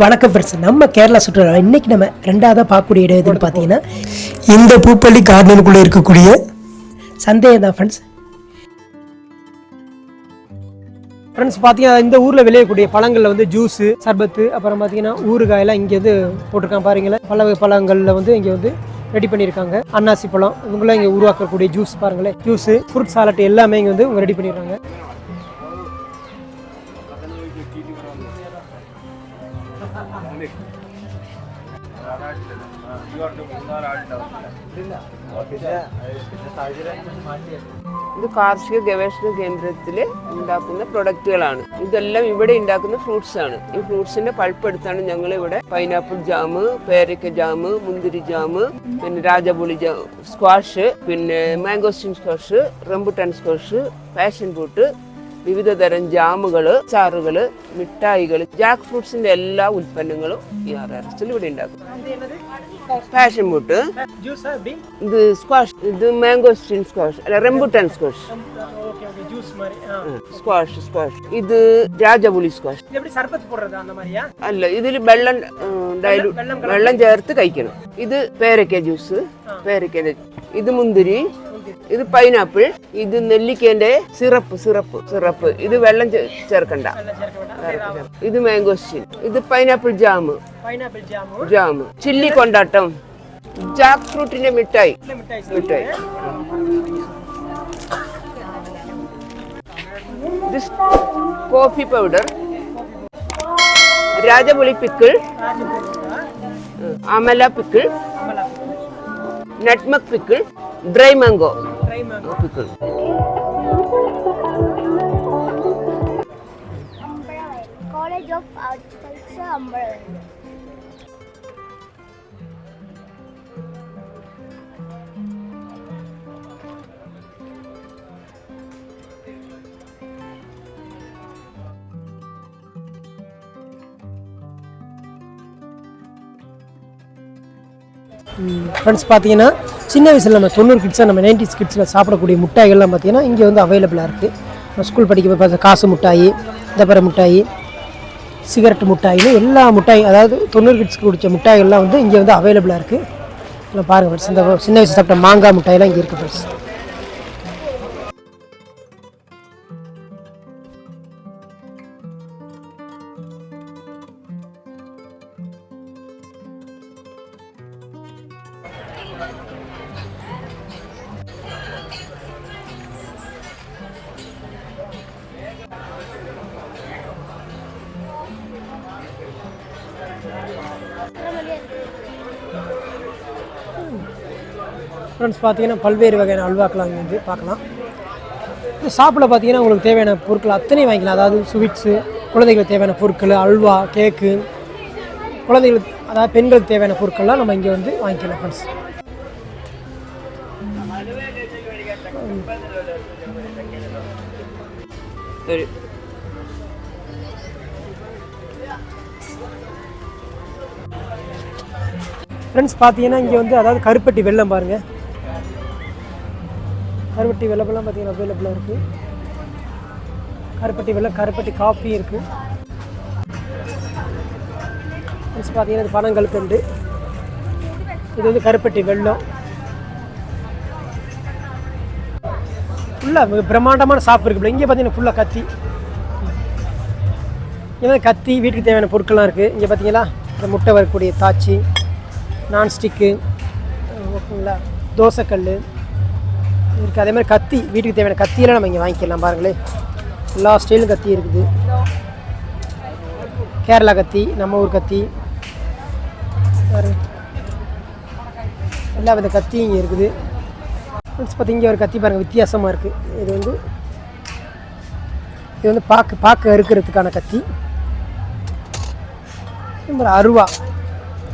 வணக்கம் ஃப்ரெண்ட்ஸ், நம்ம கேரளா சுற்றுலா இன்னைக்கு நம்ம ரெண்டாவதாக பார்க்கக்கூடிய இடம் எதுன்னு பார்த்தீங்கன்னா இந்த பூப்பள்ளி கார்டனுக்குள்ளே இருக்கக்கூடிய சந்தையை தான் ஃப்ரெண்ட்ஸ். பார்த்தீங்கன்னா இந்த ஊரில் விளையக்கூடிய பழங்களில் வந்து ஜூஸு, சர்பத்து, அப்புறம் பார்த்தீங்கன்னா ஊறுகாயெல்லாம் இங்கே வந்து போட்டிருக்காங்க பாருங்களேன். பழங்களில் வந்து இங்கே வந்து ரெடி பண்ணியிருக்காங்க. அன்னாசி பழம் இவங்களாம் இங்கே உருவாக்கக்கூடிய ஜூஸ் பாருங்களேன். ஜூஸு, ஃப்ரூட் சாலட் எல்லாமே இங்கே வந்து ரெடி பண்ணிடுறாங்க. ഇത് കാർഷിക ഗവേഷണ കേന്ദ്രത്തിൽ ഉണ്ടാക്കുന്ന പ്രൊഡക്റ്റുകളാണ്. ഇതെല്ലാം ഇവിടെ ഉണ്ടാക്കുന്ന ഫ്രൂട്ട്സ് ആണ്. ഈ ഫ്രൂട്ട്സിന്റെ പൾപ്പ് എടുത്താണ് ഞങ്ങൾ ഇവിടെ പൈനാപ്പിൾ ജാം, പേരക്ക ജാം, മുന്തിരി ജാം, പിന്നെ രാജപുളി സ്ക്വാഷ്, പിന്നെ mangosteen squash, rambutan squash, passion fruit, വിവിധ തരം ജാമുകൾ, ചാറുകൾ, മിഠായികൾ, ജാക്ക് ഫ്രൂട്ട്സിന്റെ എല്ലാ ഉൽപ്പന്നങ്ങളും ഈ RRSൽ ഇവിടെ ഉണ്ടാക്കും. പാഷൻ ഫ്രൂട്ട്, ഇത് സ്ക്വാഷ്, ഇത് മാംഗോസ്റ്റിൻ സ്ക്വാഷ് അല്ല റംബുട്ടാൻ സ്ക്വാഷ്, സ്ക്വാഷ്, ഇത് രാജപുളി സ്ക്വാഷ്. അല്ല, ഇതിൽ വെള്ളം ചേർത്ത് കഴിക്കണം. ഇത് പേരക്ക ജ്യൂസ്, ഇത് മുന്തിരി, ഇത് പൈനാപ്പിൾ, ഇത് നെല്ലിക്കേന്റെ സിറപ്പ്, ഇത് വെള്ളം ചേർക്കണ്ട. ഇത് മാംഗോസ്റ്റിൻ, ഇത് പൈനാപ്പിൾ ജാം, ചില്ലി കൊണ്ടാട്ടം, ജാക്ക് ഫ്രൂട്ടിന്റെ മിഠായി, ഇത് കോഫി പൗഡർ, രാജപുളി pickle, amla pickle, nutmeg pickle, dry mango pickle. College of Agriculture, Ambalavai. Friends, பார்த்தீங்கன்னா சின்ன வயசில் நம்ம 90 கிட்ஸாக நம்ம 90s கிட்ஸில் சாப்பிடக்கூடிய மிட்டாய்கள்லாம் பார்த்தீங்கன்னா இங்கே வந்து அவைலபிளாக இருக்குது. நம்ம ஸ்கூல் படிக்க காசு மிட்டாயி, தப்பர மிட்டாயி, சிகரெட் மிட்டாயின்னு எல்லா மிட்டாய், அதாவது 90 கிட்ஸ்க்கு பிடிச்ச மிட்டாய்கள்லாம் வந்து இங்கே வந்து அவைலபிளாக இருக்குது. இல்லை பாருங்கள் ஃப்ரெண்ட்ஸ், இந்த சின்ன வயசு சாப்பிட்ட மாங்காய் மிட்டாயெல்லாம் இங்கே இருக்குது ஃப்ரெண்ட்ஸ். ஃப்ரெண்ட்ஸ், பார்த்தீங்கன்னா பல்வேறு வகையான அல்வாக்கெலாம் அங்கே வந்து பார்க்கலாம். இந்த ஷாப்பில் பார்த்தீங்கன்னா உங்களுக்கு தேவையான பொருட்கள் அத்தனையும் வாங்கிக்கலாம். அதாவது ஸ்வீட்ஸு, குழந்தைகளுக்கு தேவையான பொருட்கள், அல்வா, கேக்கு, குழந்தைகளுக்கு அதாவது பெண்களுக்கு தேவையான பொருட்கள்லாம் நம்ம இங்கே வந்து வாங்கிக்கலாம் ஃப்ரெண்ட்ஸ். ஃப்ரெண்ட்ஸ், பார்த்தீங்கன்னா இங்கே வந்து அதாவது கருப்பட்டி வெல்லம் பாருங்கள். கருப்பட்டி வெள்ளமெல்லாம் பார்த்தீங்கன்னா அவைலபிளாக இருக்குது. கருப்பட்டி வெல்லம், கருப்பட்டி காஃபி இருக்குது. ஃப்ரெண்ட்ஸ், பார்த்தீங்கன்னா இது பனங்கல்கண்டு, இது வந்து கருப்பட்டி வெல்லம். ஃபுல்லாக பிரம்மாண்டமான ஷாப் இருக்குது. இங்கே பார்த்தீங்கன்னா ஃபுல்லாக கத்தி, இங்கே கத்தி, வீட்டுக்கு தேவையான பொருட்கள்லாம் இருக்குது. இங்கே பார்த்தீங்களா இந்த முட்டை வரக்கூடிய தாச்சி, நான்ஸ்டிக்கு, ஓகேங்களா, தோசைக்கல் இருக்குது. அதே மாதிரி கத்தி, வீட்டுக்கு தேவையான கத்தியெல்லாம் நம்ம இங்கே வாங்கிக்கலாம் பாருங்களேன். எல்லா ஸ்டைலும் கத்தி இருக்குது. கேரளா கத்தி, நம்ம ஊர் கத்தி, எல்லா வித கத்தியும் இங்கே இருக்குது. பார்த்து இங்கே ஒரு கத்தி பாருங்கள், வித்தியாசமாக இருக்குது. இது வந்து பாக்கு அறுக்கிறதுக்கான கத்தி. அருவா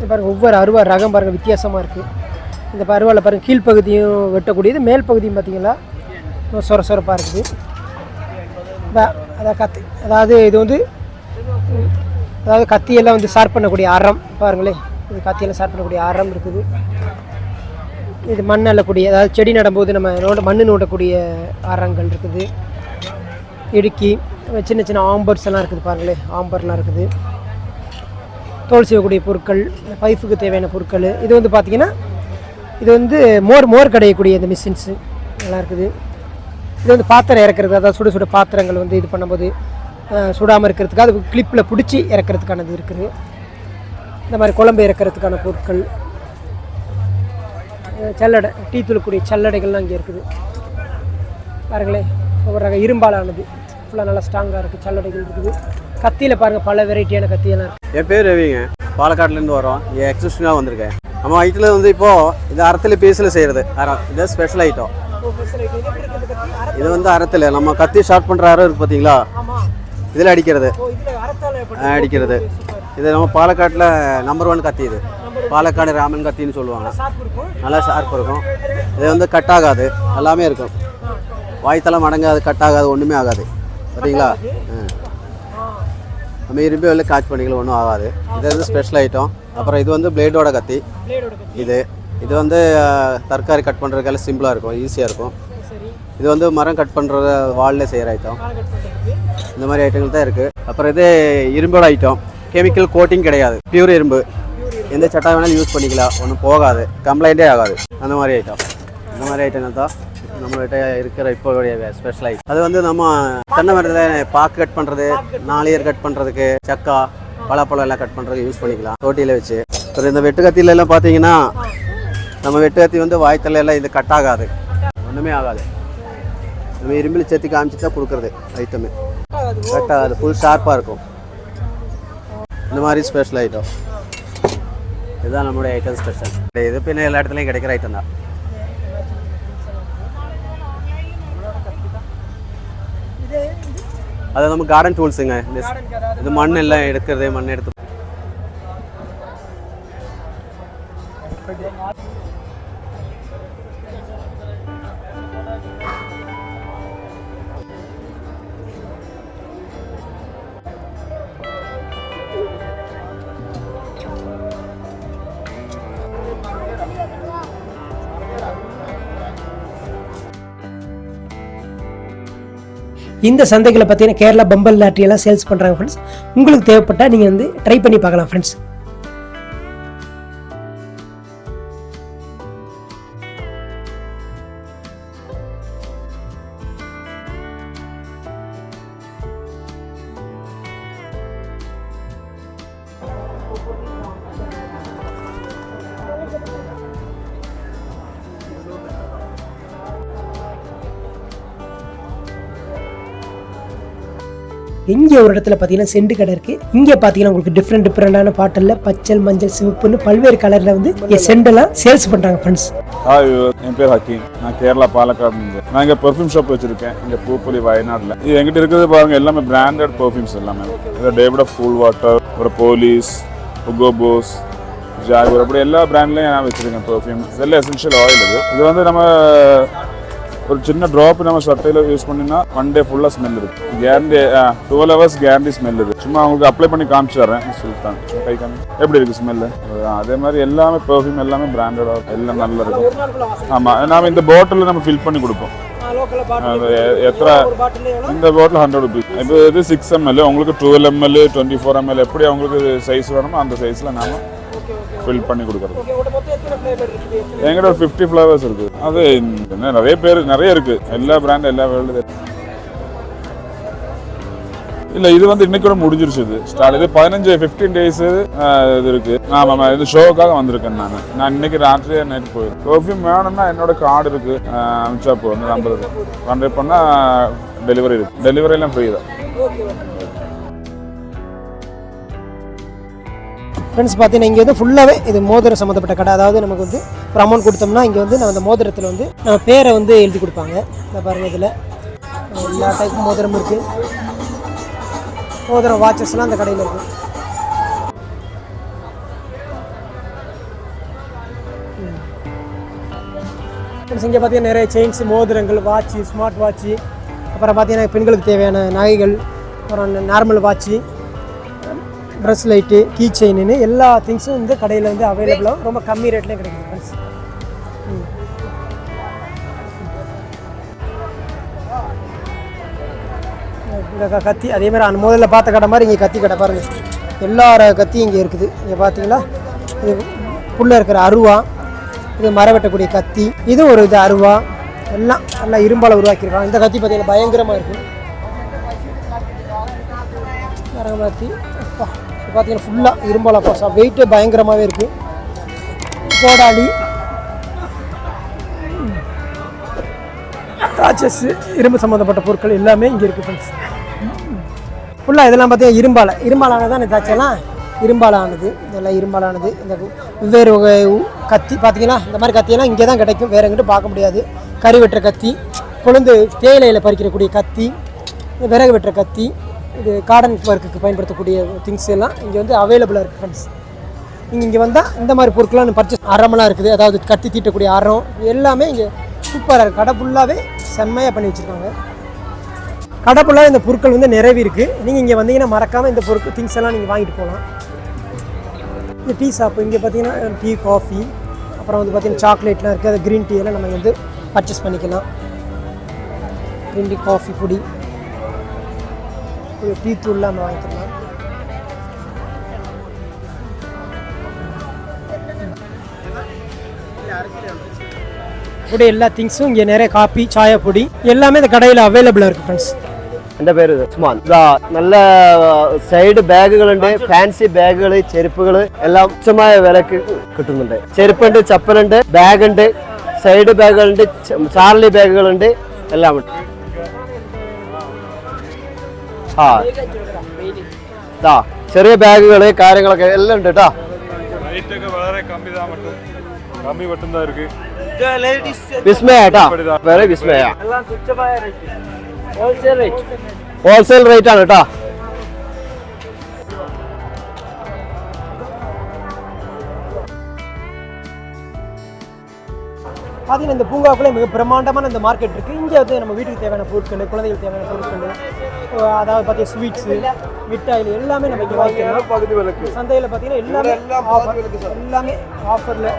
பாருங்கள், ஒவ்வொரு அருவா ரகம் பாருங்கள் வித்தியாசமாக இருக்குது. இந்த அருவாவில் பாருங்கள் கீழ்ப்பகுதியும் வெட்டக்கூடியது, மேல் பகுதியும் பார்த்திங்களா சொரப்பாக இருக்குது. அதாவது கத்தி, அதாவது இது வந்து அதாவது கத்தியெல்லாம் வந்து ஷார்ப் பண்ணக்கூடிய அறம் பாருங்களேன். இது கத்தியெல்லாம் ஷார்ப் பண்ணக்கூடிய அறம் இருக்குது. இது மண் அள்ளக்கூடிய, அதாவது செடி நடும்போது நம்ம மண் நோண்டக்கூடிய அறங்கள் இருக்குது. இடுக்கி, சின்ன சின்ன ஆம்பர்ஸ் எல்லாம் இருக்குது பாருங்களேன், ஆம்பர்லாம் இருக்குது. தோல் செய்யக்கூடிய பொருட்கள், பைப்புக்கு தேவையான பொருட்கள். இது வந்து பார்த்திங்கன்னா இது வந்து மோர் கடையக்கூடிய இந்த மிஷின்ஸு நல்லா இருக்குது. இது வந்து பாத்திரம் இறக்குறது, அதாவது சுட சுட பாத்திரங்கள் வந்து இது பண்ணும்போது சுடாமல் இருக்கிறதுக்கு அது கிளிப்பில் பிடிச்சி இறக்கிறதுக்கானது இருக்குது. இந்த மாதிரி குழம்பு இறக்கிறதுக்கான பொருட்கள், சல்லடை, டீ தூளக்கூடிய சல்லடைகள்லாம் இங்கே இருக்குது பாருங்களேன். ஒவ்வொரு ரக இரும்பாலானது ஃபுல்லாக நல்லா ஸ்ட்ராங்காக இருக்குது. சல்லடைகள் இருக்குது. கத்தியில் பாருங்கள் பல வெரைட்டியான கத்தியெல்லாம் இருக்குது. என் பேர் ரவிங்க, பாலக்காட்டிலேருந்து வரோம். இங்கே எக்ஸிபிஷனாக வந்திருக்கேன். நம்ம ஐட்டில் வந்து இப்போது இது அரத்தில் பீஸில் செய்கிறது இது ஸ்பெஷல் ஐட்டம். இது வந்து அரத்தில் நம்ம கத்தி ஷார்ட் பண்ணுற அரை இருக்குது பார்த்தீங்களா, இதில் அடிக்கிறது. இது நம்ம பாலக்காட்டில் நம்பர் 1 கத்தி. இது பாலக்காடு ராமன் கத்தின்னு சொல்லுவாங்க. நல்லா ஷார்ப் இருக்கும். இது வந்து கட் ஆகாது, எல்லாமே இருக்கும். வாய்த்தலை மடங்காது, கட் ஆகாது, ஒன்றுமே ஆகாது பார்த்தீங்களா. நம்ம இரும்பி வெளில காய்ச்சி பண்ணிக்கலாம், ஒன்றும் ஆகாது. இது வந்து ஸ்பெஷல் ஐட்டம். அப்புறம் இது வந்து பிளேடோட கத்தி. இது வந்து தற்காரி கட் பண்ணுறதுக்கெல்லாம் சிம்பிளாக இருக்கும், ஈஸியாக இருக்கும். இது வந்து மரம் கட் பண்ணுற வால்லே செய்கிற ஐட்டம். இந்த மாதிரி ஐட்டங்கள் தான் இருக்குது. அப்புறம் இது இரும்போட ஐட்டம். கெமிக்கல் கோட்டிங் கிடையாது, பியூர் இரும்பு. எந்த சட்டா வேணாலும் யூஸ் பண்ணிக்கலாம், ஒன்றும் போகாது, கம்ப்ளைண்ட்டே ஆகாது. அந்த மாதிரி ஐட்டம். இந்த மாதிரி ஐட்டங்கள் தான் நம்மள்கிட்ட இருக்கிற இப்போடைய ஸ்பெஷல் ஐட்டம். அது வந்து நம்ம தென்னை மரத்தில் பாக்கு கட் பண்ணுறது, நாளியர் கட் பண்ணுறதுக்கு, சக்கா பழப்பழம் எல்லாம் கட் பண்ணுறதுக்கு யூஸ் பண்ணிக்கலாம் தோட்டியில் வச்சு. அப்புறம் இந்த வெட்டு கத்தியிலெல்லாம் பார்த்தீங்கன்னா நம்ம வெட்டு கத்தி வந்து வாய்த்தலை எல்லாம் இது கட் ஆகாது, ஒன்றுமே ஆகாது. நம்ம இரும்பில் சேர்த்து காமிச்சு தான் கொடுக்குறது ஐட்டமே. கட் ஆகாது, ஃபுல் ஷார்ப்பாக இருக்கும். இந்த மாதிரி ஸ்பெஷல் ஐட்டம். இதுதான் நம்மளுடைய ஐட்டம் ஸ்பெஷல். இது பின்ன எல்லா இடத்துலையும் கிடைக்கிற ஐட்டம் தான். அது நம்ம கார்டன் டூல்ஸுங்க. இது மண் எல்லாம் எடுக்கிறது, மண் எடுத்து இந்த சந்தைகளை பார்த்தீங்கன்னா கேரளா பம்பல் லாட்டி எல்லாம் சேல்ஸ் பண்ணுறாங்க ஃப்ரெண்ட்ஸ். உங்களுக்கு தேவைப்பட்டால் நீங்கள் வந்து ட்ரை பண்ணி பார்க்கலாம் ஃப்ரெண்ட்ஸ். இங்கே ஒரு இடத்துல பார்த்தீங்கன்னா செண்டு கடை இருக்குது. இங்கே பார்த்தீங்கன்னா உங்களுக்கு டிஃப்ரெண்டான பாட்டில் பச்சல், மஞ்சள், சிவப்புன்னு பல்வேறு கலரில் வந்து செண்டெல்லாம் சேல்ஸ் பண்ணுறாங்க ஃப்ரெண்ட்ஸ். ஹாய், என் பேர் ஹக்கீம். நான் கேரளா பாலக்காடு. நான் இங்கே பெர்ஃப்யூம் ஷாப் வச்சுருக்கேன், இங்கே பூப்புலி வயநாட்டில். இது எங்கிட்ட இருக்கிறது பாருங்கள், எல்லாமே பிராண்டட் பெர்ஃப்யூம்ஸ் எல்லாமே. இது டேவிட் ஆஃப் கூல் வாட்டர், ஒரு போலீஸ், உகோ போஸ், ஜாகூர், அப்படி எல்லா பிராண்ட்லேயும் நான் வச்சுருக்கேன் பெர்ஃப்யூம். இதெல்லாம் எசென்ஷியல் ஆயில். இது வந்து நம்ம ஒரு சின்ன ட்ராப் நம்ம சட்டையில் யூஸ் பண்ணினா 1 டே ஃபுல்லாக ஸ்மெல் இருக்குது. கேரண்டி 12 hours கேரண்டி ஸ்மெல் இருக்குது. சும்மா அவங்களுக்கு அப்ளை பண்ணி காமிச்சு தரேன். சொல்லிட்டாங்க கை காமி எப்படி இருக்குது ஸ்மெல்லு. அதே மாதிரி எல்லாமே பெர்ஃப்யூம் எல்லாமே பிராண்டடாக எல்லாம் நல்லா இருக்கும். ஆமாம், நாம் இந்த பாட்டிலில் நம்ம ஃபில் பண்ணி கொடுப்போம். எத்தனை இந்த பாட்டில் 100 rupees. இப்போ இது 6 ml, உங்களுக்கு 12 ml 24 ml எப்படி அவங்களுக்கு சைஸ் வேணுமோ அந்த சைஸில் நாம் ஃபில் பண்ணி கொடுக்குறது. எங்கிட்ட ஒரு 50 ஃப்ளேவர்ஸ் இருக்குது. அது நிறைய பேர் நிறைய இருக்குது, எல்லா பிராண்ட் எல்லா வேர்ல்டு. இல்லை, இது வந்து இன்னைக்கு கூட முடிஞ்சிருச்சு. இது ஸ்டார்ட் இது 15 days இது இருக்குது. ஆமாம், இது ஷோவுக்காக வந்திருக்கேன். நான் இன்னைக்கு ராத்திரியே நைட் போயிருக்கேன். பெர்ஃப்யூம் வேணும்னா என்னோட கார்டு இருக்குது, அமிச்சா போகும். 50 கான்டாக்ட் பண்ணால் டெலிவரி இருக்குது. டெலிவரியெல்லாம் ஃப்ரீ தான். ஃப்ரெண்ட்ஸ் பார்த்தீங்கன்னா இங்கே வந்து ஃபுல்லாகவே இது மோதிரம் சம்மந்தப்பட்ட கடை. அதாவது நமக்கு வந்து ஒரு அமௌண்ட் கொடுத்தோம்னா இங்கே வந்து நம்ம அந்த மோதிரத்தில் வந்து நம்ம பேரை வந்து எழுதி கொடுப்பாங்க. இந்த பாருங்கள், இதில் எல்லா டைப் மோதிரம் இருக்குது. மோதிரம் வாட்சஸ்லாம் அந்த கடையில் இருக்குது. ஃப்ரெண்ட்ஸ் இங்கே பார்த்தீங்கன்னா நிறைய செயின்ஸ், மோதிரங்கள், வாட்சு, ஸ்மார்ட் வாட்சு, அப்புறம் பார்த்தீங்கன்னா பெண்களுக்கு தேவையான நகைகள், அப்புறம் normal watch, dress light, key செயின்னு எல்லா திங்ஸும் இந்த கடையில் வந்து அவைலபிளாக ரொம்ப கம்மி ரேட்லேயும் கிடைக்குது ஃப்ரெண்ட்ஸ். இந்த கத்தி அதே மாதிரி அந்த முதல்ல பார்த்த கடை மாதிரி இங்கே கத்தி கடை பாருங்கள். எல்லா கத்தியும் இங்கே இருக்குது. இங்கே பார்த்தீங்களா, இது புல்ல இருக்கிற அருவா, இது மரம் வெட்டக்கூடிய கத்தி, இது ஒரு இது அருவா, எல்லாம் நல்லா இரும்பால் உருவாக்கியிருக்காங்க. இந்த கத்தி பார்த்தீங்கன்னா பயங்கரமாக இருக்குது. மரம் கத்தி பார்த்தீங்கன்னா ஃபுல்லாக இரும்பால் பாசா, வெயிட்டே பயங்கரமாகவே இருக்குது. கோடாலி, ராட்சஸ், இரும்பு சம்மந்தப்பட்ட பொருட்கள் எல்லாமே இங்கே இருக்குது ஃப்ரெண்ட்ஸ். ஃபுல்லாக இதெல்லாம் பார்த்தீங்கன்னா இரும்பாலானது தான். இந்த தாச்செல்லாம் இரும்பாலானது, இதெல்லாம் இரும்பாலானது. இந்த வெவ்வேறு வகை கத்தி பார்த்தீங்கன்னா இந்த மாதிரி கத்தியெல்லாம் இங்கே தான் கிடைக்கும், வேறு எங்கிட்ட பார்க்க முடியாது. கறி வெட்டுற கத்தி, கொழுந்து தேயிலையில் பறிக்கக்கூடிய கத்தி, விறகு வெட்டுற கத்தி, இது கார்டன் ஒர்க்குக்கு பயன்படுத்தக்கூடிய திங்ஸ் எல்லாம் இங்கே வந்து அவைலபிளாக இருக்குது ஃப்ரெண்ட்ஸ். நீங்கள் இங்கே வந்தால் இந்த மாதிரி பொருட்கள்லாம் பர்ச்சேஸ், அறமெல்லாம் இருக்குது, அதாவது கத்தி தீட்டக்கூடிய அறம் எல்லாமே இங்கே சூப்பராக இருக்குது. கடை ஃபுல்லாகவே செம்மையாக பண்ணி வச்சுருக்காங்க. கடை ஃபுல்லாக இந்த பொருட்கள் வந்து நிறைவி இருக்குது. நீங்கள் இங்கே வந்தீங்கன்னா மறக்காமல் இந்த பொருட்கள் திங்ஸ் எல்லாம் நீங்கள் வாங்கிட்டு போகலாம். இந்த டீ ஷாப்பு இங்கே பார்த்தீங்கன்னா டீ, காஃபி, அப்புறம் வந்து பார்த்தீங்கன்னா சாக்லேட்லாம் இருக்குது. அது க்ரீன் டீ எல்லாம் நம்ம வந்து பர்ச்சேஸ் பண்ணிக்கலாம். க்ரீன் டீ, காஃபி பொடி, டீ தூள்லாம் நம்ம வாங்கிக்கலாம். இப்படி எல்லா திங்ஸும் இங்கே நிறைய காப்பி, சாய பொடி எல்லாமே இந்த കടയിൽ അവൈലബിൾ ആയിരിക്കും ഫ്രണ്ട്സ്. എൻ്റെ പേര് ഉസ്മാൻ. ഇതാ നല്ല സൈഡ് ബാഗുകളുണ്ട്, ഫാൻസി ബാഗുകൾ, ചെരുപ്പുകൾ എല്ലാം തുച്ഛമായ വിലക്ക് കിട്ടുന്നുണ്ട്. ചെരുപ്പുണ്ട്, ചപ്പലുണ്ട്, ബാഗുണ്ട്, സൈഡ് ബാഗുകളുണ്ട്, ചാർലി ബാഗുകളുണ്ട്, എല്ലാം ഉണ്ട്. ആ ഇതാ ചെറിയ ബാഗുകൾ, കാര്യങ്ങളൊക്കെ എല്ലാം ഉണ്ട് കേട്ടോ. വിസ്മയ കേട്ടോ, വേറെ വിസ്മയ. ഹോൾസെയിൽ റേറ്റ് ആണ് കേട്ടോ. பார்த்தீங்கன்னா இந்த பூங்காக்குள்ளே மிக பிரம்மாண்டமான இந்த மார்க்கெட் இருக்குது. இங்கே வந்து நம்ம வீட்டுக்கு தேவையான பொருட்கள், குழந்தைகளுக்கு தேவையான பொருட்கள், அதாவது பார்த்தீங்கன்னா ஸ்வீட்ஸு, மிட்டாயில் எல்லாமே நம்ம இங்கே வாங்கிக்கலாம். சந்தையில் பார்த்தீங்கன்னா எல்லாமே ஆஃபரில்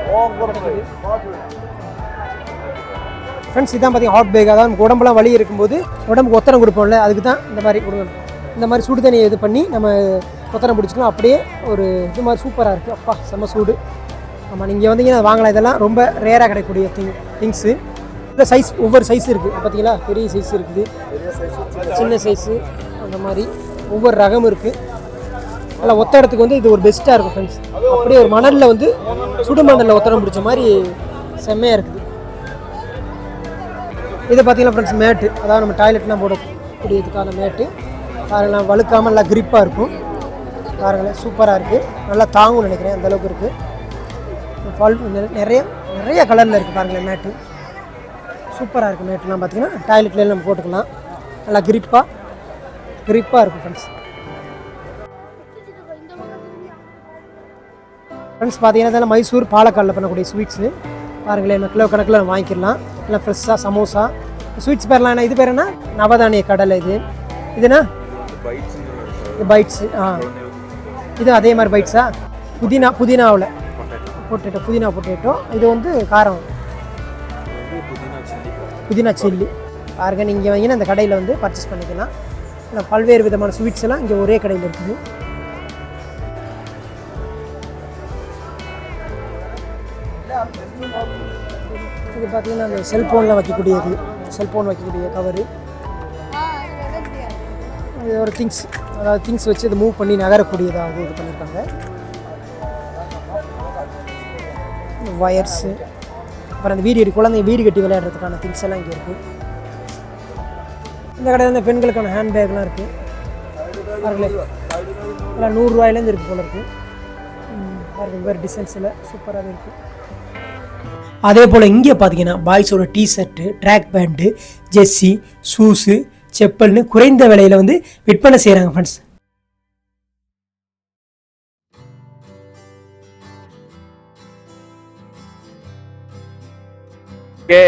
கிடைக்குது ஃப்ரெண்ட்ஸ். இதான் பார்த்தீங்கன்னா ஹாட் பேக், அதாவது நமக்கு உடம்புலாம் வலி இருக்கும்போது உடம்புக்கு ஒத்தனம் கொடுப்போம்ல, அதுக்கு தான் இந்த மாதிரி கொடுக்கணும். இந்த மாதிரி சுடு தண்ணியை இது பண்ணி நம்ம ஒத்தனம் பிடிச்சிக்கலாம். அப்படியே ஒரு இது மாதிரி சூப்பராக இருக்குது. அப்பா செம்ம சூடு. ஆமாம், நீங்கள் வந்தீங்கன்னா வாங்கலாம். இதெல்லாம் ரொம்ப ரேராக கிடைக்கக்கூடிய திங்ஸு. இந்த சைஸ் ஒவ்வொரு சைஸ் இருக்குது பார்த்தீங்களா. பெரிய சைஸ் இருக்குது, சின்ன சைஸு, அந்த மாதிரி ஒவ்வொரு ரகம் இருக்குது. அதில் ஒத்த இடத்துக்கு வந்து இது ஒரு பெஸ்ட்டாக இருக்கும் ஃப்ரெண்ட்ஸ். அப்படியே ஒரு மணலில் வந்து சுடு மணலில் ஒத்தடம் பிடிச்ச மாதிரி செம்மையாக இருக்குது. இது பார்த்தீங்கன்னா ஃப்ரெண்ட்ஸ் மேட்டு, அதாவது நம்ம டாய்லெட்லாம் போடக்கூடியதுக்கான மேட்டு. பாருங்களேன், வழுக்காமல் நல்லா கிரிப்பாக இருக்கும். பாருங்களேன், சூப்பராக இருக்குது. நல்லா தாங்கும்னு நினைக்கிறேன், அந்தளவுக்கு இருக்குது. நிறைய கலரில் இருக்குது பாருங்களேன் மேட்டு. சூப்பராக இருக்குது மேட்டுலாம். பார்த்தீங்கன்னா டாய்லெட்லேயும் நம்ம போட்டுக்கலாம். நல்லா கிரிப்பாக இருக்கும் ஃப்ரெண்ட்ஸ். ஃப்ரெண்ட்ஸ் பார்த்தீங்கன்னா இதெல்லாம் மைசூர், பாலக்காடில் பண்ணக்கூடிய ஸ்வீட்ஸு. பாருங்களேன், கிலோ கணக்கில் நம்ம வாங்கிக்கலாம். எல்லாம் ஃப்ரெஷ்ஷாக சமோசா. ஸ்வீட்ஸ் பேர்லாம் என்ன, இது பேர் என்ன, நவதானிய கடலை. இதுனா இது பைட்ஸு. இது அதே மாதிரி பைட்ஸா. புதினாவில் புதினா பொட்டேட்டோ. இது வந்து காரம், புதினா சில்லி. பாருங்க, நீங்கள் வாங்கினா இந்த கடையில் வந்து பர்ச்சேஸ் பண்ணிக்கலாம். இல்லை, பல்வேறு விதமான ஸ்வீட்ஸ் எல்லாம் இங்கே ஒரே கடையில் இருக்குது. இது பார்த்தீங்கன்னா அந்த செல்ஃபோனில் வைக்கக்கூடியது, செல்ஃபோன் வைக்கக்கூடிய கவரு. இது ஒரு திங்ஸ், அதாவது திங்ஸ் வச்சு இதை மூவ் பண்ணி நகரக்கூடியதாக இது பண்ணியிருக்காங்க. வயர்ஸு, அப்புறம் அந்த குழந்தைங்க வீடு கட்டி விளையாடுறதுக்கான திங்ஸ் எல்லாம் இங்கே இருக்குது. இந்த கடையில் வந்து பெண்களுக்கான ஹேண்ட்பேக்லாம் இருக்குது. பாருங்களே, எல்லாம் 100 ரூபாயிலேருந்து இருக்குது போல இருக்குது. பாருங்கள், வேறு டிசைன்ஸில் சூப்பராகவே இருக்குது. அதே போல் இங்கே பார்த்தீங்கன்னா பாய்ஸோட T shirt, track pant, jersey, shoes, செப்பல்னு குறைந்த விலையில் வந்து விற்பனை செய்கிறாங்க ஃப்ரெண்ட்ஸ்.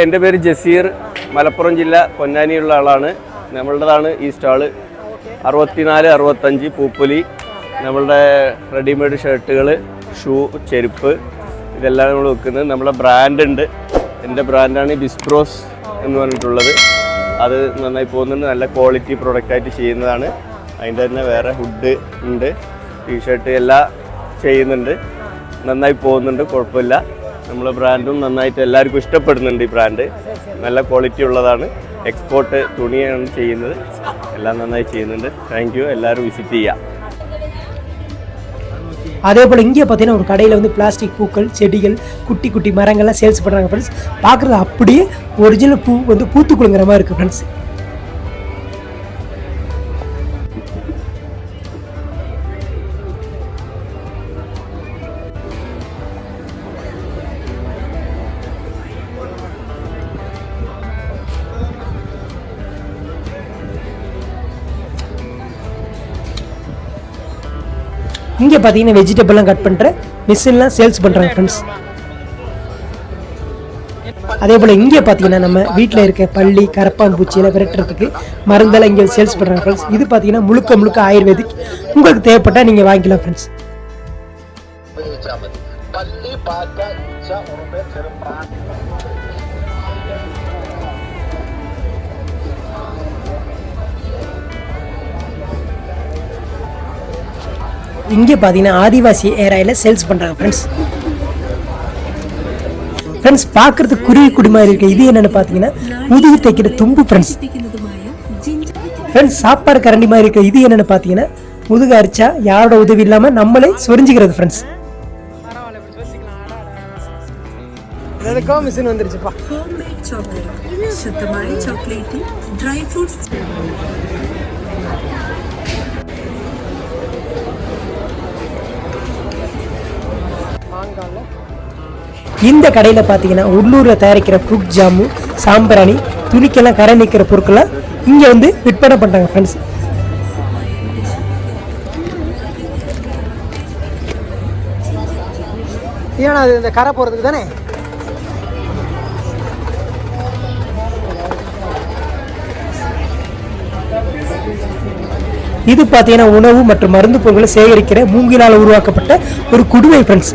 എൻ്റെ പേര് ജസീർ, മലപ്പുറം ജില്ല, പൊന്നാനിയുള്ള ആളാണ്. നമ്മളുടേതാണ് ഈ സ്റ്റാള്. 64, 65 പൂപ്പൊലി, നമ്മളുടെ റെഡിമെയ്ഡ് ഷർട്ടുകൾ, ഷൂ, ചെരുപ്പ്, ഇതെല്ലാം നമ്മൾ വെക്കുന്നത്. നമ്മളെ ബ്രാൻഡ് ഉണ്ട്. എൻ്റെ ബ്രാൻഡാണ് ബിസ്ബ്രോസ് എന്ന് പറഞ്ഞിട്ടുള്ളത്. അത് നന്നായി പോകുന്നുണ്ട്. നല്ല ക്വാളിറ്റി പ്രൊഡക്റ്റായിട്ട് ചെയ്യുന്നതാണ്. അതിൻ്റെ തന്നെ വേറെ ഹുഡ് ഉണ്ട്. ടീഷർട്ട് എല്ലാം ചെയ്യുന്നുണ്ട്. നന്നായി പോകുന്നുണ്ട്, കുഴപ്പമില്ല. നമ്മളെ ബ്രാൻഡും നന്നായിട്ട് എല്ലാവർക്കും ഇഷ്ടപ്പെടുന്നുണ്ട്. ഈ ബ്രാൻഡ് നല്ല ക്വാളിറ്റി ഉള്ളതാണ്. എക്സ്പോർട്ട് തുണിയാണ് ചെയ്യുന്നത്. എല്ലാം നന്നായി ചെയ്യുന്നുണ്ട്. Thank you. எல்லாரும் விசிட் ചെയ്യാം. அதே போல் இங்கே பார்த்தீங்கன்னா ஒரு கடையில் வந்து பிளாஸ்டிக் பூக்கள், செடிகள், குட்டி குட்டி மரங்கள்லாம் சேல்ஸ் பண்ணுறாங்க ஃப்ரெண்ட்ஸ். பார்க்குறது அப்படியே ஒரிஜினல் பூ வந்து பூத்து குலுங்குற மாதிரி இருக்குது ஃப்ரெண்ட்ஸ். இங்கே பார்த்தீங்கன்னா வெஜிடபிள்லாம் கட் பண்ணுற மிஷின்லாம் சேல்ஸ் பண்ணுறாங்க ஃப்ரெண்ட்ஸ். அதே போல் இங்கே பார்த்தீங்கன்னா நம்ம வீட்டில் இருக்க பள்ளி, கரப்பான் பூச்சியெல்லாம் விரட்டுறதுக்கு மருந்தெல்லாம் இங்கே சேல்ஸ் பண்ணுறாங்க ஃப்ரெண்ட்ஸ். இது பார்த்தீங்கன்னா முழுக்க முழுக்க ஆயுர்வேதிக். உங்களுக்கு தேவைப்பட்டால் நீங்கள் வாங்கிக்கலாம் ஃப்ரெண்ட்ஸ். இங்கே பார்த்தீங்கன்னா ஆதிவாசி ஏராயில் சேல்ஸ் பண்ணுறாங்க ஃப்ரெண்ட்ஸ். ஃப்ரெண்ட்ஸ் பார்க்குறதுக்கு குருவி குடி மாதிரி இருக்குது. இது என்னென்னு பார்த்தீங்கன்னா முதுகு தைக்கிற தும்பு ஃப்ரெண்ட்ஸ். ஃப்ரெண்ட்ஸ் சாப்பாடு கரண்டி மாதிரி இருக்குது. இது என்னென்னு பார்த்தீங்கன்னா முதுகு அரிச்சா யாரோட உதவி இல்லாமல் நம்மளே சொரிஞ்சிக்கிறது ஃப்ரெண்ட்ஸ். மிஷின் வந்துருச்சுப்பா. இந்த கடையில் பார்த்தீங்கன்னா உள்ளூரில் தயாரிக்கிற ஃப்ரூட் ஜாமு, சாம்பிராணி, துணிக்கெல்லாம் கரை நிற்கிற பொருட்கள்லாம் இங்கே வந்து விற்பனை பண்ணுறாங்க ஃப்ரெண்ட்ஸ். ஏன்னா அது இந்த கரை போகிறதுக்கு தானே. இது பார்த்தீங்கன்னா உணவு மற்றும் மருந்து பொருட்களை சேகரிக்கிற மூங்கிலால் உருவாக்கப்பட்ட ஒரு குடுவை ஃப்ரெண்ட்ஸ்.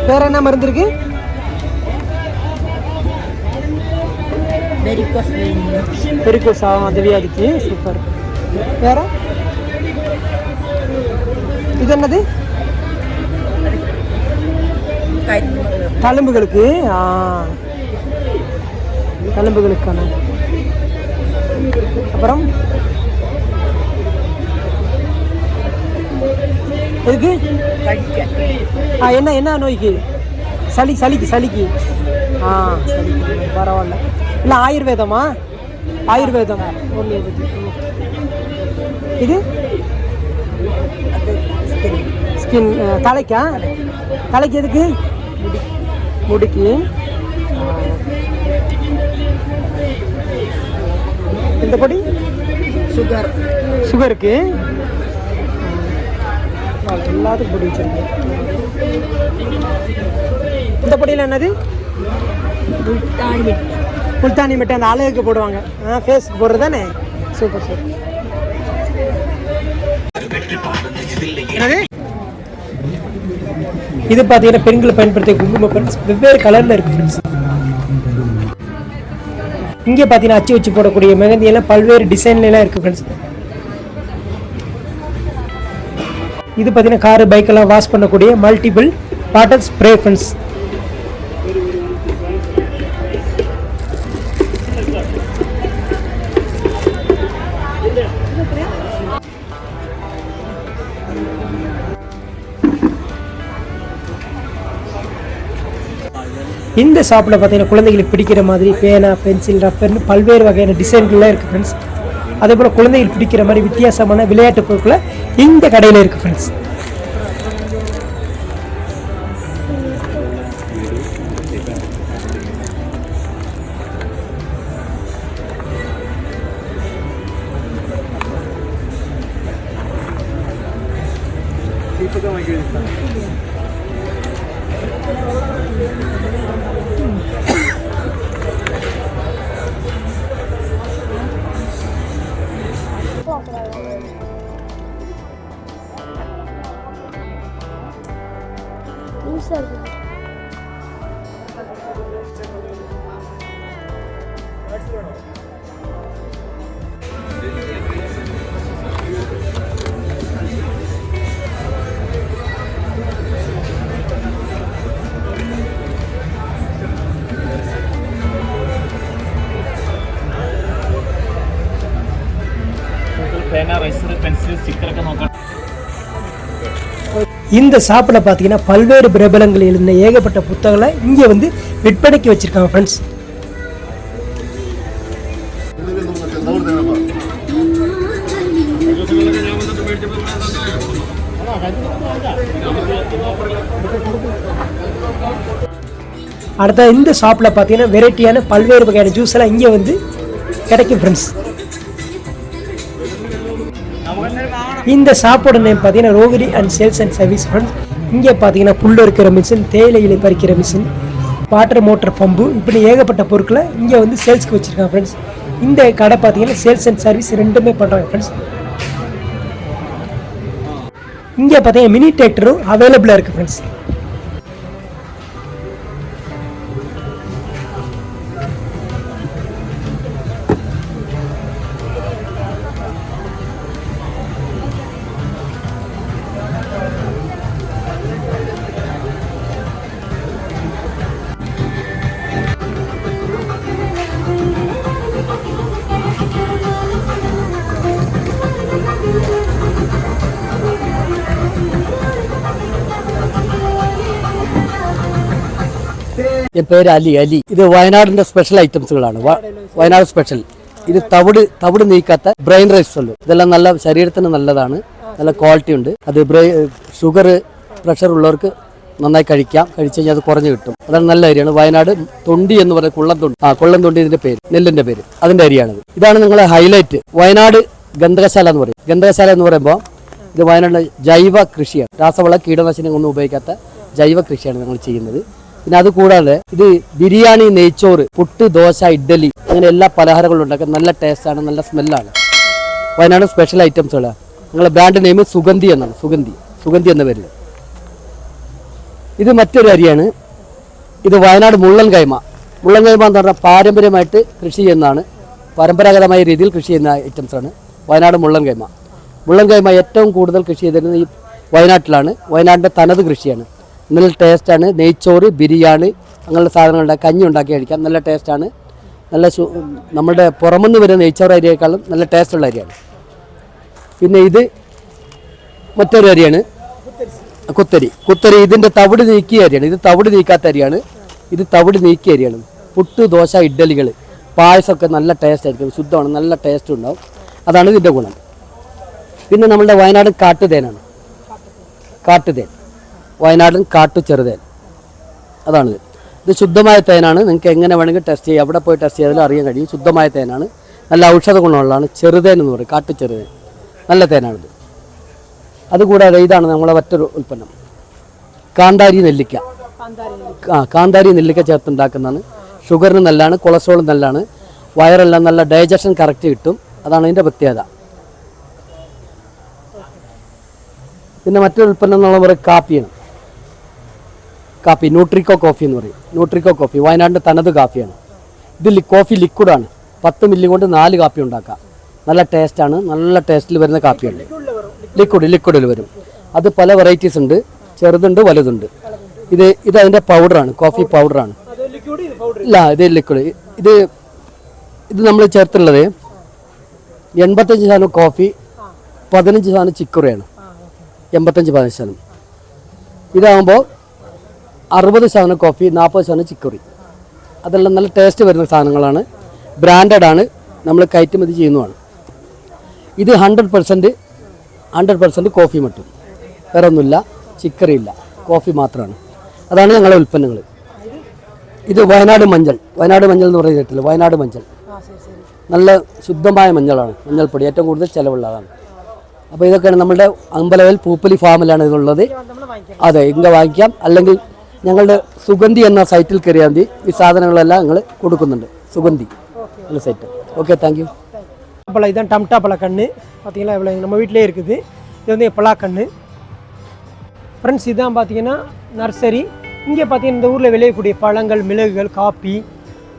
வேற என்ன மருந்து இருக்கு? வெரிகோஸ் அது வியாதிக்கு சூப்பர். வேற இது என்னது? தழும்புகளுக்கு. தழும்புகளுக்கான. அப்புறம் எதுக்கு? என்ன என்ன நோய்க்கு? சளிக்கு. சளிக்கு பரவாயில்ல. இல்லை ஆயுர்வேதமா? ஆயுர்வேதம். இது ஸ்கின். தலைக்கா? தலைக்கு எதுக்கு? முடிக்கு. இந்த பொடி சுகருக்கு. எல்லாத்துக்கும் பொடி வச்சிருக்கேன். இந்த பொடியில் என்னது? முல்தானி மிட்டாய். அந்த அழகுக்கு போடுவாங்க, ஃபேஸ்க்கு போடுறது தானே. Super super. என்னது இது? பார்த்தீங்கன்னா பெண்களை பயன்படுத்திய குங்குமம் ஃப்ரெண்ட்ஸ். வெவ்வேறு கலரில் இருக்குது ஃப்ரெண்ட்ஸ். இங்கே பார்த்தீங்கன்னா அச்சு வச்சு போடக்கூடிய மெகந்தி எல்லாம் பல்வேறு டிசைன்லாம் இருக்குது ஃப்ரெண்ட்ஸ். இது பார்த்தீங்கன்னா காரு, பைக்கெல்லாம் வாஷ் பண்ணக்கூடிய மல்டிபிள் வாட்டர் ஸ்ப்ரே ஃப்ரெண்ட்ஸ். இந்த ஷாப்பில் பார்த்தீங்கன்னா குழந்தைகளுக்கு பிடிக்கிற மாதிரி பேனா, பென்சில், ரப்பர்னு பல்வேறு வகையான டிசைன்கள்லாம் இருக்குது ஃப்ரெண்ட்ஸ். அதே போல் குழந்தைகள் பிடிக்கிற மாதிரி வித்தியாசமான விளையாட்டு பொருட்களை இந்த கடையில் இருக்குது ஃப்ரெண்ட்ஸ். പേന, റൈസർ, പെൻസിൽ, സ്റ്റിക്കറൊക്കെ നോക്കാം. இந்த ஷாப்பில் பார்த்தீங்கன்னா பல்வேறு பிரபலங்கள் எழுதின ஏகப்பட்ட புத்தகங்களை இங்கே வந்து விற்பனைக்கு வச்சுருக்காங்க ஃப்ரெண்ட்ஸ். அடுத்த இந்த ஷாப்பில் பார்த்தீங்கன்னா வெரைட்டியான பல்வேறு வகையான ஜூஸ் எல்லாம் இங்கே வந்து கிடைக்கும் ஃப்ரெண்ட்ஸ். இந்த ஷாப்போட நேம் பார்த்தீங்கன்னா ரோகிரி and sales and service friends. இங்கே பார்த்தீங்கன்னா புல் இருக்கிற மிஷின், தேயிலை இலை பறிக்கிற மிஷின், வாட்டர் மோட்டர் பம்பு, இப்படி ஏகப்பட்ட பொருட்களை இங்கே வந்து சேல்ஸ்க்கு வச்சுருக்காங்க ஃப்ரெண்ட்ஸ். இந்த கடை பார்த்தீங்கன்னா சேல்ஸ் அண்ட் சர்வீஸ் ரெண்டுமே பண்ணுறாங்க ஃப்ரெண்ட்ஸ். இங்கே பார்த்தீங்கன்னா மினி டிராக்டரும் அவைலபிளாக இருக்குது ஃப்ரெண்ட்ஸ். என் பேர் அலி. இது വയനാടിന്റെ സ്പെഷ്യൽ ഐറ്റംസുകളാണ്. വയനാട് സ്പെഷ്യൽ. ഇത് തവിട് നീക്കാത്ത ബ്രെയിൻ റൈസ് ഉള്ളു. ഇതെല്ലാം നല്ല ശരീരത്തിന് നല്ലതാണ്, നല്ല ക്വാളിറ്റി ഉണ്ട്. അത് ഷുഗർ പ്രഷർ ഉള്ളവർക്ക് നന്നായി കഴിക്കാം. കഴിച്ചു കഴിഞ്ഞാൽ അത് കുറഞ്ഞു കിട്ടും. അതാണ് നല്ല അരിയാണ്. വയനാട് തൊണ്ടി എന്ന് പറയുന്നത് കൊള്ളം തൊണ്ടി ഇതിന്റെ പേര്, നെല്ലിന്റെ പേര്, അതിന്റെ അരിയാണിത്. ഇതാണ് നിങ്ങളെ ഹൈലൈറ്റ്. വയനാട് ഗന്ധകശാല എന്ന് പറയും. ഗന്ധകശാല എന്ന് പറയുമ്പോൾ ഇത് വയനാടിലെ ജൈവ കൃഷിയാണ്. രാസവള കീടനാശിനി ഒന്നും ഉപയോഗിക്കാത്ത ജൈവ കൃഷിയാണ് ഞങ്ങൾ ചെയ്യുന്നത്. പിന്നെ അത് കൂടാതെ ഇത് ബിരിയാണി, നെയ്ച്ചോറ്, പുട്ട്, ദോശ, ഇഡ്ഡലി, അങ്ങനെ എല്ലാ പലഹാരങ്ങളും ഉണ്ടാക്കാൻ നല്ല ടേസ്റ്റാണ്, നല്ല സ്മെല്ലാണ്. വയനാട് സ്പെഷ്യൽ ഐറ്റംസുകളാണ്. ഞങ്ങളുടെ ബ്രാൻഡ് നെയിം സുഗന്ധി എന്നാണ്. സുഗന്ധി എന്ന പേരിൽ. ഇത് മറ്റൊരു അരിയാണ്. ഇത് വയനാട് മുള്ളൻ കൈമ എന്ന് പറഞ്ഞാൽ പാരമ്പര്യമായിട്ട് കൃഷി ചെയ്യുന്നതാണ്. പരമ്പരാഗതമായ രീതിയിൽ കൃഷി ചെയ്യുന്ന ഐറ്റംസാണ് വയനാട് മുള്ളൻ കൈമ ഏറ്റവും കൂടുതൽ കൃഷി ചെയ്തിരുന്നത് ഈ വയനാട്ടിലാണ്. വയനാടിൻ്റെ തനത് കൃഷിയാണ്. നല്ല ടേസ്റ്റാണ്. നെയ്ച്ചോറ്, ബിരിയാണി, അങ്ങനെയുള്ള സാധനങ്ങളുണ്ടാക്കി കഞ്ഞി ഉണ്ടാക്കി കഴിക്കാം. നല്ല ടേസ്റ്റാണ്. നല്ല നമ്മുടെ പുറമെന്ന് വരുന്ന നെയ്ച്ചോറ് അരിയേക്കാളും നല്ല ടേസ്റ്റുള്ള അരിയാണ്. പിന്നെ ഇത് മറ്റൊരു അരിയാണ്, കുത്തരി. ഇതിൻ്റെ തവിട് നീക്കിയ അരിയാണ്. ഇത് തവിട് നീക്കാത്ത അരിയാണ്. ഇത് തവിട് നീക്കിയ അരിയാണ്. പുട്ട്, ദോശ, ഇഡ്ഡലികൾ, പായസമൊക്കെ നല്ല ടേസ്റ്റ് ആയിരിക്കും. ശുദ്ധമാണ്, നല്ല ടേസ്റ്റ് ഉണ്ടാവും. അതാണ് ഇതിൻ്റെ ഗുണം. പിന്നെ നമ്മളുടെ വയനാട് കാട്ടുതേനാണ്. വയനാടൻ ചെറുതേൻ, അതാണിത്. ഇത് ശുദ്ധമായ തേനാണ്. നിങ്ങൾക്ക് എങ്ങനെ വേണമെങ്കിൽ ടെസ്റ്റ് ചെയ്യാം. അവിടെ പോയി ടെസ്റ്റ് ചെയ്താലും അറിയാൻ കഴിയും. ശുദ്ധമായ തേനാണ്. നല്ല ഔഷധ ഗുണമുള്ളതാണ്. ചെറുതേൻ എന്ന് പറയും, ചെറുതേൻ. നല്ല തേനാണിത്. അതുകൂടാതെ ഇതാണ് നമ്മളെ മറ്റൊരു ഉൽപ്പന്നം, കാന്താരി നെല്ലിക്ക. കാന്താരി നെല്ലിക്ക ചേർത്തുണ്ടാക്കുന്നതാണ്. ഷുഗറിന് നല്ലതാണ്, കൊളസ്ട്രോളിന് നല്ലതാണ്. വയറെല്ലാം നല്ല ഡൈജഷൻ കറക്റ്റ് കിട്ടും. അതാണ് ഇതിൻ്റെ പ്രത്യേകത. പിന്നെ മറ്റൊരു ഉൽപ്പന്നം എന്ന് പറയുന്നത് കാപ്പിയാണ്. ന്യൂട്രിക്കോ കോഫി എന്ന് പറയും. ന്യൂട്രിക്കോ കോഫി വയനാടിൻ്റെ തനത് കാപ്പിയാണ്. ഇത് കോഫി ലിക്വിഡാണ്. 10 മില്ലി കൊണ്ട് 4 കാപ്പി ഉണ്ടാക്കാം. നല്ല ടേസ്റ്റാണ്. നല്ല ടേസ്റ്റിൽ വരുന്ന കാപ്പിയാണ്. ലിക്വിഡിൽ വരും. അത് പല വെറൈറ്റീസ് ഉണ്ട്. ചെറുതുണ്ട്, വലുതുണ്ട്. ഇത് അതിൻ്റെ പൗഡറാണ്, കോഫി പൗഡറാണ്. ഇല്ല, ഇത് ലിക്വിഡ്. ഇത് നമ്മൾ ചേർത്തുള്ളത് 85% കോഫി, 15% ചിക്കുറയാണ്. 85-15%. ഇതാകുമ്പോൾ 60% കോഫി, 40% ചിക്കുറി. അതെല്ലാം നല്ല ടേസ്റ്റ് വരുന്ന സാധനങ്ങളാണ്. ബ്രാൻഡഡാണ്. നമ്മൾ കയറ്റുമതി ചെയ്യുന്നതാണ്. ഇത് 100% കോഫി മട്ടും, വേറെ ഒന്നുമില്ല. ചിക്കറിയില്ല, കോഫി മാത്രമാണ്. അതാണ് ഞങ്ങളുടെ ഉൽപ്പന്നങ്ങൾ. ഇത് വയനാട് മഞ്ഞൾ എന്ന് പറയുന്നില്ല. വയനാട് മഞ്ഞൾ നല്ല ശുദ്ധമായ മഞ്ഞളാണ്. മഞ്ഞൾപ്പൊടി ഏറ്റവും കൂടുതൽ ചിലവുള്ളതാണ്. അപ്പോൾ ഇതൊക്കെയാണ് നമ്മുടെ അമ്പലവയൽ പൂപ്പലി ഫാമിലാണ് ഇതുള്ളത്. അതെ, ഇങ്ങനെ വാങ്ങിക്കാം. അല്ലെങ്കിൽ ഞങ്ങളുടെ സുഗന്ധി എന്ന സൈറ്റിൽ കയറിയാൽ മതി. ഈ സാധനങ്ങളെല്ലാം ഞങ്ങൾ കൊടുക്കുന്നുണ്ട്. சுகந்தி நல்ல சைட்டு. Okay, thank you. பழம் இதுதான் டம்டா பழக்கன்று பார்த்தீங்களா, இவ்வளோ நம்ம வீட்டிலே இருக்குது. இது வந்து பலாக்கன்று. ஃப்ரெண்ட்ஸ், இதுதான் பார்த்தீங்கன்னா நர்சரி. இங்கே பார்த்தீங்கன்னா இந்த ஊரில் விளையக்கூடிய பழங்கள், மிளகுகள், காப்பி,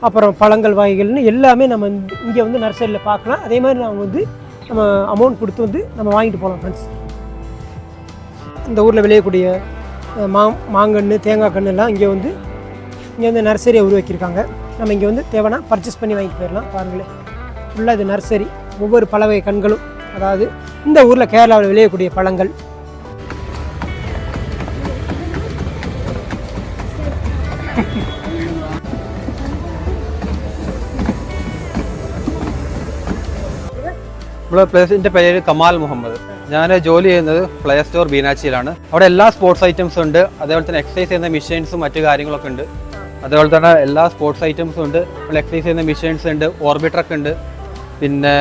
அப்புறம் பழங்கள் வகைகள்னு எல்லாமே நம்ம இங்கே வந்து நர்சரியில் பார்க்கலாம். அதே மாதிரி நம்ம வந்து நம்ம அமௌண்ட் கொடுத்து வந்து நம்ம வாங்கிட்டு போகலாம். ஃப்ரெண்ட்ஸ், இந்த ஊரில் விளையக்கூடிய மாங்கன்று, தேங்காய் கன்று எல்லாம் இங்கே வந்து நர்சரியை உருவாக்கியிருக்காங்க. நம்ம இங்கே வந்து தேவைன்னா பர்ச்சேஸ் பண்ணி வாங்கிட்டு போயிடலாம். பாருங்களேன், ஃபுல்லாக இது நர்சரி. ஒவ்வொரு பல வகை கண்களும், அதாவது இந்த ஊரில் கேரளாவில் விளையக்கூடிய பழங்கள். നമ്മുടെ പ്ലേസിൻ്റെ പേര് കമാൽ മുഹമ്മദ്. ഞാൻ ജോലി ചെയ്യുന്നത് പ്ലേ സ്റ്റോർ ബീനാച്ചിയിലാണ്. അവിടെ എല്ലാ സ്പോർട്സ് ഐറ്റംസും ഉണ്ട്. അതേപോലെ തന്നെ എക്സസൈസ് ചെയ്യുന്ന മെഷീൻസും മറ്റു കാര്യങ്ങളൊക്കെ ഉണ്ട്. അതേപോലെ തന്നെ എല്ലാ സ്പോർട്സ് ഐറ്റംസും ഉണ്ട്. നമ്മൾ എക്സസൈസ് ചെയ്യുന്ന മെഷീൻസ് ഉണ്ട്, ഓർബിട്രക്ക് ഉണ്ട്, പിന്നെ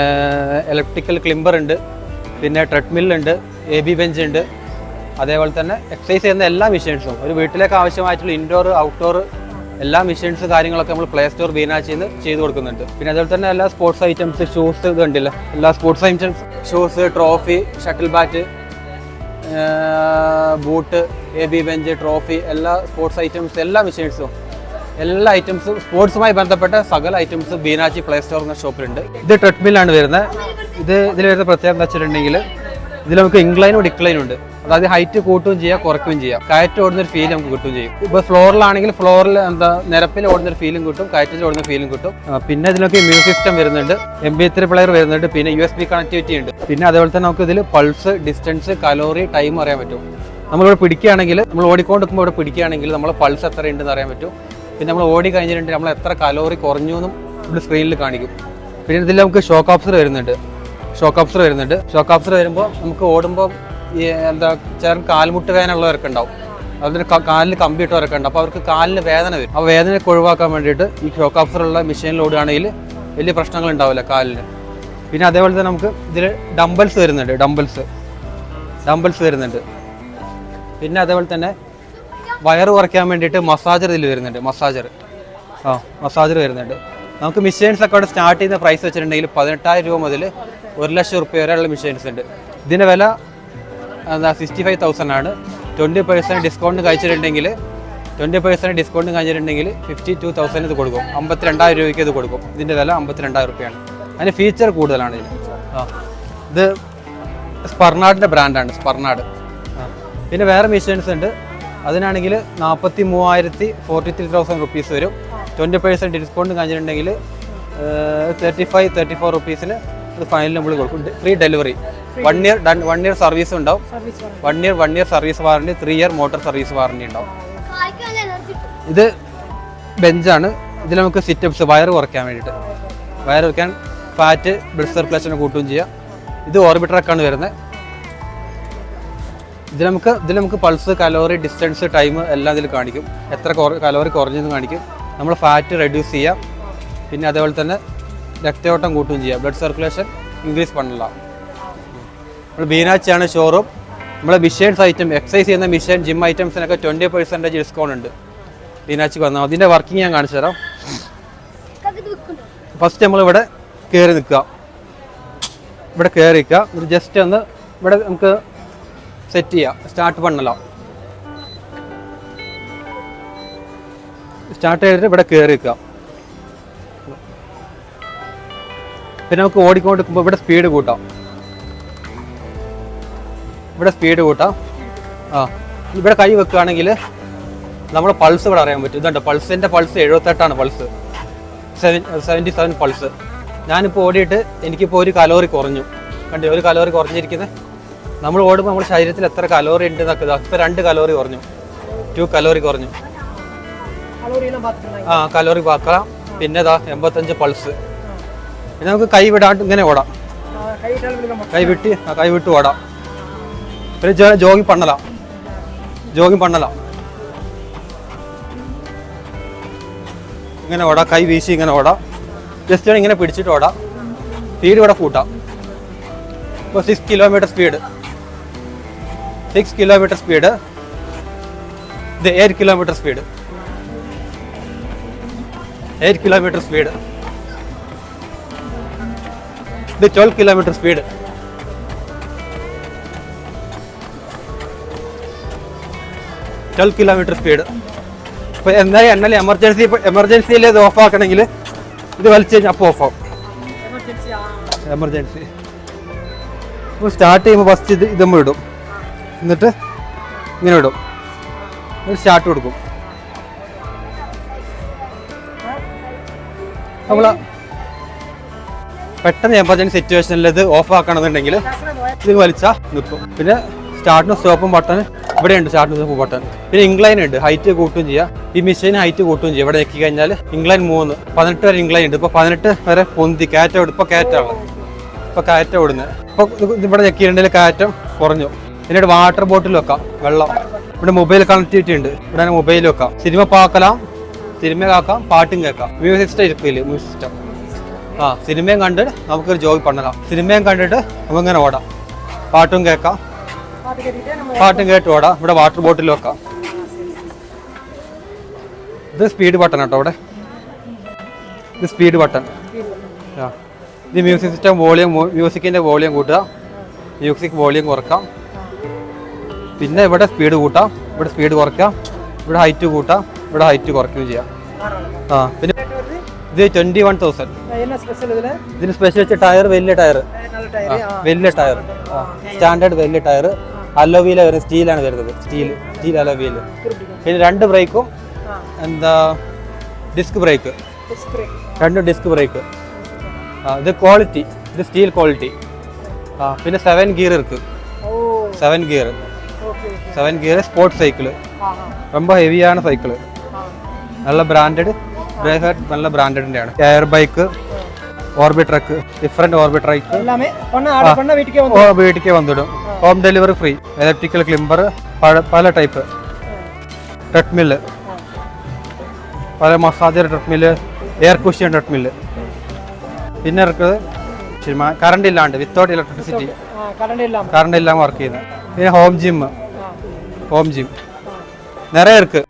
ഇലക്ട്രിക്കൽ ക്ലിംബർ ഉണ്ട്, പിന്നെ ട്രെഡ്മില്ലുണ്ട്, AB ബെഞ്ച് ഉണ്ട്. അതേപോലെ തന്നെ എക്സസൈസ് ചെയ്യുന്ന എല്ലാ മെഷീൻസും, ഒരു വീട്ടിലേക്ക് ആവശ്യമായിട്ടുള്ള ഇൻഡോർ ഔട്ട്ഡോർ എല്ലാ മെഷീൻസ് കാര്യങ്ങളൊക്കെ നമ്മൾ പ്ലേ സ്റ്റോർ ബീനാച്ചിയിൽ നിന്ന് ചെയ്ത് കൊടുക്കുന്നുണ്ട്. പിന്നെ അതുപോലെ തന്നെ എല്ലാ സ്പോർട്സ് ഐറ്റംസ്, ഷൂസ് ഇത് കണ്ടില്ല, എല്ലാ sports items, shoes, trophy, shuttle bat, boot, AB bench, trophy, എല്ലാ സ്പോർട്സ് ഐറ്റംസ്, എല്ലാ മെഷീൻസും, എല്ലാ ഐറ്റംസും സ്പോർട്സുമായി ബന്ധപ്പെട്ട സകല ഐറ്റംസും ബീനാച്ചി പ്ലേ സ്റ്റോർ എന്ന ഷോപ്പിലുണ്ട്. ഇത് ട്രെഡ്മില്ലാണ് വരുന്നത്. ഇതിൽ വരുന്ന പ്രത്യേകത എന്താ വെച്ചിട്ടുണ്ടെങ്കിൽ ഇതിൽ നമുക്ക് ഇൻക്ലൈനും ഡിക്ലൈനും ഉണ്ട്. അതായത് ഹൈറ്റ് കൂട്ടുകയും ചെയ്യാം, കുറയ്ക്കുകയും ചെയ്യാം. കയറ്റ് ഓടുന്നൊരു ഫീൽ നമുക്ക് കിട്ടുകയും ചെയ്യും. ഇപ്പോൾ ഫ്ലോറിലാണെങ്കിൽ ഫ്ലോറിൽ നിരപ്പിൽ ഓടുന്നൊരു ഫീലും കിട്ടും, കയറ്റിൽ ഓടുന്ന ഫീലും കിട്ടും. പിന്നെ ഇതിനൊക്കെ മ്യൂസിക് സിസ്റ്റം വരുന്നുണ്ട്, MP3 പ്ലെയർ വരുന്നുണ്ട്, പിന്നെ USB കണക്ടിവിറ്റി ഉണ്ട്. പിന്നെ അതേപോലെ തന്നെ നമുക്ക് ഇതിൽ പൾസ്, ഡിസ്റ്റൻസ്, കലോറി, ടൈം അറിയാൻ പറ്റും. നമ്മളിവിടെ പിടിക്കുകയാണെങ്കിൽ, നമ്മൾ ഓടിക്കൊണ്ടിരിക്കുമ്പോൾ ഇവിടെ പിടിക്കുകയാണെങ്കിൽ നമ്മളെ പൾസ് എത്ര ഉണ്ടെന്ന് അറിയാൻ പറ്റും. പിന്നെ നമ്മൾ ഓടി കഴിഞ്ഞിട്ടുണ്ടെങ്കിൽ നമ്മൾ എത്ര കലോറി കുറഞ്ഞു എന്നും ഇവിടെ സ്ക്രീനിൽ കാണിക്കും. പിന്നെ ഇതിൽ നമുക്ക് ഷോക്ക് ഓബ്സർ വരുന്നുണ്ട്. ഷോക്ക് ഓബ്സർ വരുമ്പോൾ നമുക്ക് ഓടുമ്പോൾ ഈ ചേർന്ന് കാൽമുട്ട് വേദന ഉള്ളവരൊക്കെ ഉണ്ടാവും. അതിന് കാലിൽ കമ്പി ഇട്ടവരൊക്കെ ഉണ്ട്. അപ്പോൾ അവർക്ക് കാലിന് വേദന വരും. ആ വേദനയൊക്കെ ഒഴിവാക്കാൻ വേണ്ടിയിട്ട് ഈ ഷോക്ക് ഓബ്സറുള്ള മെഷീനിൽ ഓടുകയാണെങ്കിൽ വലിയ പ്രശ്നങ്ങൾ ഉണ്ടാവില്ല കാലിന്. പിന്നെ അതേപോലെ തന്നെ നമുക്ക് ഇതിൽ ഡംബൽസ് വരുന്നുണ്ട്. പിന്നെ അതേപോലെ തന്നെ വയറ് കുറയ്ക്കാൻ വേണ്ടിയിട്ട് മസാജർ ഇതിൽ വരുന്നുണ്ട്. മസാജർ വരുന്നുണ്ട്. നമുക്ക് മെഷീൻസ് ഒക്കെ അവിടെ സ്റ്റാർട്ട് ചെയ്യുന്ന പ്രൈസ് വെച്ചിട്ടുണ്ടെങ്കിൽ 18,000 രൂപ മുതൽ 1,00,000 രൂപ വരെയുള്ള മെഷീൻസ് ഉണ്ട്. ഇതിൻ്റെ വില 65,000 ആണ്. 20% ഡിസ്കൗണ്ട് കഴിച്ചിട്ടുണ്ടെങ്കിൽ 52,000 ഇത് കൊടുക്കും. 52,000 രൂപയ്ക്ക് ഇത് കൊടുക്കും. ഇതിൻ്റെ വില 52,000 രൂപയാണ്. അതിന് ഫീച്ചർ കൂടുതലാണ് ഇതിന്. ഇത് സ്പർനാഡിൻ്റെ ബ്രാൻഡാണ്, സ്പർനാഡ്. പിന്നെ വേറെ മെഷീൻസ് ഉണ്ട്. അതിനാണെങ്കിൽ 43,000 റുപ്പീസ് വരും. 20% ഡിസ്കൗണ്ട് കഴിഞ്ഞിട്ടുണ്ടെങ്കിൽ 34 റുപ്പീസിന് ഇത് ഫൈനൽ നമ്മൾ കൊടുക്കും. ഫ്രീ ഡെലിവറി, 1 ഇയർ സർവീസ് ഉണ്ടാവും. 1 year service warranty, 3 year motor service warranty ഉണ്ടാവും. ഇത് ബെഞ്ചാണ്. ഇതിൽ നമുക്ക് സിറ്റപ്സ്, വയറ് കുറയ്ക്കാൻ വേണ്ടിയിട്ട്, ഫാറ്റ്, ബ്ലഡ് സർക്കുലേഷൻ കൂട്ടുകയും ചെയ്യാം. ഇത് ഓർബിട്രക്കാണ് വരുന്നത്. ഇതിൽ നമുക്ക് പൾസ്, കലോറി, ഡിസ്റ്റൻസ്, ടൈം എല്ലാം ഇതിൽ കാണിക്കും. എത്ര കലോറി കുറഞ്ഞെന്ന് കാണിക്കും. നമ്മൾ ഫാറ്റ് റെഡ്യൂസ് ചെയ്യാം. പിന്നെ അതേപോലെ തന്നെ രക്തയോട്ടം കൂട്ടുകയും ചെയ്യാം. ബ്ലഡ് സർക്കുലേഷൻ ഇൻക്രീസ് பண்ணலாம். നമ്മൾ ബീനാച്ചിയാണ് ഷോറൂം. നമ്മളെ മെഷീൻസ് ഐറ്റം, എക്സസൈസ് ചെയ്യുന്ന മെഷീൻ, ജിം ഐറ്റംസിനൊക്കെ 20% ഡിസ്കൗണ്ട് ഉണ്ട്. ബീനാച്ചിക്ക് വന്നാൽ അതിൻ്റെ വർക്കിംഗ് ഞാൻ കാണിച്ചു തരാം. ഫസ്റ്റ് നമ്മളിവിടെ കയറി നിൽക്കുക. ജസ്റ്റ് ഒന്ന് ഇവിടെ നമുക്ക് സെറ്റ് ചെയ്യാം. സ്റ്റാർട്ട് ചെയ്തിട്ട് ഇവിടെ കയറി നിൽക്കാം. പിന്നെ നമുക്ക് ഓടിക്കൊണ്ടിരിക്കുമ്പോൾ ഇവിടെ സ്പീഡ് കൂട്ടാം. ഇവിടെ കൈ വെക്കുകയാണെങ്കിൽ നമ്മൾ പൾസ് ഇവിടെ അറിയാൻ പറ്റും. ഇതുണ്ട് പൾസിൻ്റെ പൾസ് 78 പൾസ്, 77 പൾസ്. ഞാനിപ്പോൾ ഓടിയിട്ട് എനിക്കിപ്പോൾ 1 കലോറി കുറഞ്ഞു. കണ്ടു, 1 കലോറി കുറഞ്ഞിരിക്കുന്നത്. നമ്മൾ ഓടുമ്പോൾ നമ്മുടെ ശരീരത്തിൽ എത്ര കലോറി ഉണ്ട് എന്നൊക്കെ ഇപ്പോൾ 2 കലോറി കുറഞ്ഞു, 2 കലോറി കുറഞ്ഞു. കലോറി പാക്കാം. പിന്നെ 85 പൾസ്. പിന്നെ നമുക്ക് കൈ വിടാണ്ട് ഇങ്ങനെ ഓടാം. കൈ വിട്ട് ഓടാം. പിന്നെ ജോഗിങ് പണ്ണലാം. ഇങ്ങനെ ഓടാം, കൈ വീശി ഇങ്ങനെ ഓടാം. ജസ്റ്റ് ഇങ്ങനെ പിടിച്ചിട്ട് ഓടാം. സ്പീഡ് ഇവിടെ കൂട്ടാം. ഇപ്പോൾ 6 കിലോമീറ്റർ സ്പീഡ്, 6 കിലോമീറ്റർ സ്പീഡ്. ഇത് 8 കിലോമീറ്റർ സ്പീഡ്, 8 കിലോമീറ്റർ സ്പീഡ്. ഇത് 12 കിലോമീറ്റർ സ്പീഡ്. 12 kilometre speed. ഇപ്പോൾ എന്നാലും എമർജൻസിയിൽ ഇത് ഓഫ് ആക്കണമെങ്കിൽ ഇത് വലിച്ചു കഴിഞ്ഞാൽ അപ്പോൾ ഓഫ് ആവും. എമർജൻസി ഇപ്പോൾ സ്റ്റാർട്ട് ചെയ്യുമ്പോൾ ഫസ്റ്റ് ഇതുമ്പോൾ ഇടും, എന്നിട്ട് ഇങ്ങനെ ഇടും, സ്റ്റാർട്ട് കൊടുക്കും. നമ്മൾ പെട്ടെന്ന് എമർജൻസി സിറ്റുവേഷനിൽ ഇത് ഓഫ് ആക്കണമെന്നുണ്ടെങ്കിൽ ഇത് വലിച്ചാൽ നിൽക്കും. പിന്നെ സ്റ്റാർട്ടിനും സ്റ്റോപ്പും ബട്ടൺ ഇവിടെ ഉണ്ട്, സ്റ്റാർട്ടിനും സ്റ്റോപ്പും ബട്ടൺ. പിന്നെ ഇൻക്ലൈൻ ഉണ്ട്, ഹൈറ്റ് കൂട്ടുകയും ചെയ്യാം. ഈ മെഷീൻ ഹൈറ്റ് കൂട്ടുകയും ചെയ്യും. ഇവിടെ ഞെക്കി കഴിഞ്ഞാൽ ഇൻക്ലൈൻ 3, 18 വരെ ഇൻക്ലൈൻ ഉണ്ട്. ഇപ്പോൾ 18 വരെ പൊന്തി കയറ്റം ഇടും. ഇപ്പോൾ കയറ്റാണ്, ഇപ്പോൾ കയറ്റം ഇടുന്നത്. ഇപ്പോൾ ഇവിടെ ഞെക്കിയിട്ടുണ്ടെങ്കിൽ കയറ്റം കുറഞ്ഞു. പിന്നീട് വാട്ടർ ബോട്ടിൽ വെക്കാം, വെള്ളം. ഇവിടെ മൊബൈൽ കണക്ടിവിറ്റി ഉണ്ട്, ഇവിടെ മൊബൈൽ വെക്കാം. സിനിമ പാക്കലാം, സിനിമ കേൾക്കാം, പാട്ടും കേൾക്കാം. മ്യൂസിക് സിസ്റ്റം ഇരിക്കില്ല, മ്യൂസിക് സിസ്റ്റം. സിനിമയും കണ്ടിട്ട് നമുക്കൊരു ജോബ് പണലാം. സിനിമയും കണ്ടിട്ട് നമുക്കിങ്ങനെ ഓടാം, പാട്ടും കേൾക്കാം, പാട്ടും കേട്ട് ഓടാം. ഇവിടെ വാട്ടർ ബോട്ടിൽ വെക്കാം. ഇത് സ്പീഡ് ബട്ടൺ കേട്ടോ, ഇവിടെ ഇത് സ്പീഡ് ബട്ടൺ. ഇത് മ്യൂസിക് സിസ്റ്റം വോളിയം, മ്യൂസിക്കിൻ്റെ വോളിയം കൂട്ടുക, മ്യൂസിക് വോളിയം കുറക്കാം. പിന്നെ ഇവിടെ സ്പീഡ് കൂട്ടാം, ഇവിടെ സ്പീഡ് കുറയ്ക്കാം, ഇവിടെ ഹൈറ്റ് കൂട്ടാം, ഇവിടെ ഹൈറ്റ് കുറയ്ക്കുകയും ചെയ്യാം. പിന്നെ ഇത് 21,000. ഇതിന് സ്പെഷ്യൽ വെച്ച ടയർ, വലിയ ടയർ, വലിയ ടയർ, സ്റ്റാൻഡേർഡ് വലിയ ടയർ. അലോവീല വരുന്നത്, സ്റ്റീലാണ് വരുന്നത്, സ്റ്റീൽ അലോവീല്. പിന്നെ 2 ബ്രേക്കും എന്താ ഡിസ്ക് ബ്രേക്ക്, 2 ഡിസ്ക് ബ്രേക്ക്. ഇത് ക്വാളിറ്റി, ഇത് സ്റ്റീൽ ക്വാളിറ്റി. പിന്നെ 7 ഗിയർ ഇருக்கு, 7 ഗിയർ സ്പോർട്സ് സൈക്കിള്. ரொம்ப ഹെവിയാണ് സൈക്കിള്, നല്ല ബ്രാൻഡഡ്, നല്ല ബ്രാൻഡഡിൻ്റെ ആണ്. എയർ ബൈക്ക്, ഓർബിട്രക്ക്, ഡിഫറെന്റ് ഓർബിട്രക്ക് വീട്ടിലേക്ക് വന്നിടും. Home delivery free. Electrical Climber, പല ടൈപ്പ് ട്രെഡ്മില്ല്, പല massager treadmill, air cushion treadmill. പിന്നെ ഇറക്കുന്നത് കറണ്ട് ഇല്ലാണ്ട്, വിത്തൗട്ട് ഇലക്ട്രിസിറ്റി, കറണ്ട് ഇല്ലാമ വർക്ക് ചെയ്യുന്നത്. പിന്നെ ഹോം ജിം നിറയെ ഇருக்கு.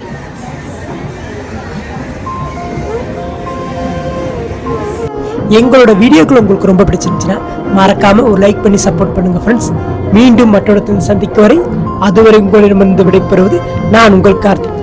எங்களோட வீடியோக்கள் உங்களுக்கு ரொம்ப பிடிச்சிருந்துச்சுன்னா மறக்காம ஒரு லைக் பண்ணி சப்போர்ட் பண்ணுங்க ஃப்ரெண்ட்ஸ். மீண்டும் மற்றொரு சந்திக்கும் வரை அதுவரை உங்களிடமிருந்து விடைபெறுவது நான் உங்கள் கார்த்திக்.